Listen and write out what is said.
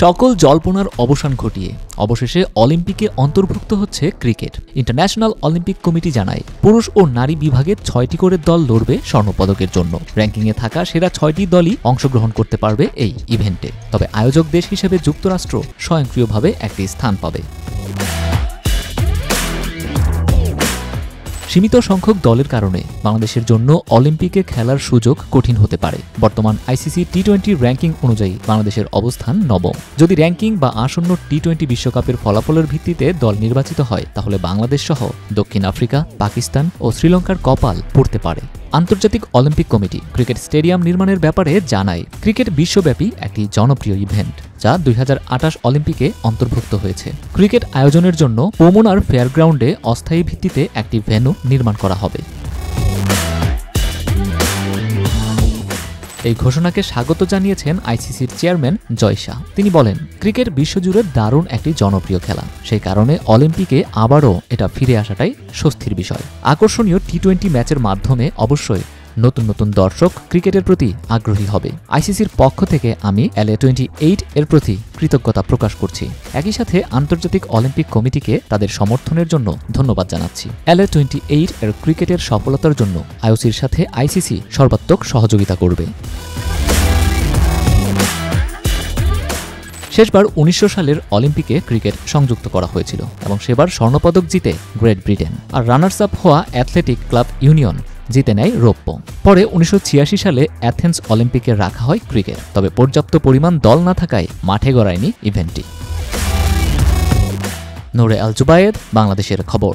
সকল জল্পনার অবসান ঘটিয়ে অবশেষে অলিম্পিকে অন্তর্ভুক্ত হচ্ছে ক্রিকেট। ইন্টারন্যাশনাল অলিম্পিক কমিটি জানায়, পুরুষ ও নারী বিভাগে 6টি করে দল লড়বে স্বর্ণপদকের জন্য। র্যাঙ্কিংয়ে থাকা সেরা 6টি দলই অংশগ্রহণ করতে পারবে এই ইভেন্টে। তবে আয়োজক দেশ হিসেবে যুক্তরাষ্ট্র স্বয়ংক্রিয়ভাবে একটি স্থান পাবে। সীমিত সংখ্যক দলের কারণে বাংলাদেশের জন্য অলিম্পিকে খেলার সুযোগ কঠিন হতে পারে। বর্তমান আইসিসি টি-20 র্যাঙ্কিং অনুযায়ী বাংলাদেশের অবস্থান 9ম। যদি র্যাঙ্কিং বা আসন্ন টি-20 বিশ্বকাপের ফলাফলের ভিত্তিতে দল নির্বাচিত হয়, তাহলে বাংলাদেশ সহ দক্ষিণ আফ্রিকা, পাকিস্তান ও শ্রীলঙ্কার কপাল পড়তে পারে। আন্তর্জাতিক অলিম্পিক কমিটি ক্রিকেট স্টেডিয়াম নির্মাণের ব্যাপারে জানায়, ক্রিকেট বিশ্বব্যাপী একটি জনপ্রিয় ইভেন্ট যা 2028 অলিম্পিকে অন্তর্ভুক্ত হয়েছে। ক্রিকেট আয়োজনের জন্য পোমোনার ফেয়ারগ্রাউন্ডে অস্থায়ী ভিত্তিতে একটি ভেন্যু নির্মাণ করা হবে। এই ঘোষণাকে স্বাগত জানিয়েছেন আইসিসির চেয়ারম্যান জয় শাহ। তিনি বলেন, ক্রিকেট বিশ্বজুড়ে দারুণ একটি জনপ্রিয় খেলা, সেই কারণে অলিম্পিকে আবারও এটা ফিরে আসাটাই স্বস্তির বিষয়। আকর্ষণীয় টি-20 ম্যাচের মাধ্যমে অবশ্যই নতুন নতুন দর্শক ক্রিকেটের প্রতি আগ্রহী হবে। আইসিসির পক্ষ থেকে আমি LA28 এর প্রতি কৃতজ্ঞতা প্রকাশ করছি। একই সাথে আন্তর্জাতিক অলিম্পিক কমিটিকে তাদের সমর্থনের জন্য ধন্যবাদ জানাচ্ছি। LA28 এর ক্রিকেটের সফলতার জন্য আইওসির সাথে আইসিসি সর্বাত্মক সহযোগিতা করবে। শেষবার 1900 সালের অলিম্পিকে ক্রিকেট সংযুক্ত করা হয়েছিল এবং সেবার স্বর্ণপদক জিতে গ্রেট ব্রিটেন, আর রানার্স আপ হওয়া অ্যাথলেটিক ক্লাব ইউনিয়ন জিতে নেয় রৌপ্য। পরে 1986 সালে অ্যাথেন্স অলিম্পিকে রাখা হয় ক্রিকেট, তবে পর্যাপ্ত পরিমাণ দল না থাকায় মাঠে গড়ায়নি ইভেন্টটি। নূরে আল জুবায়েদ, বাংলাদেশের খবর।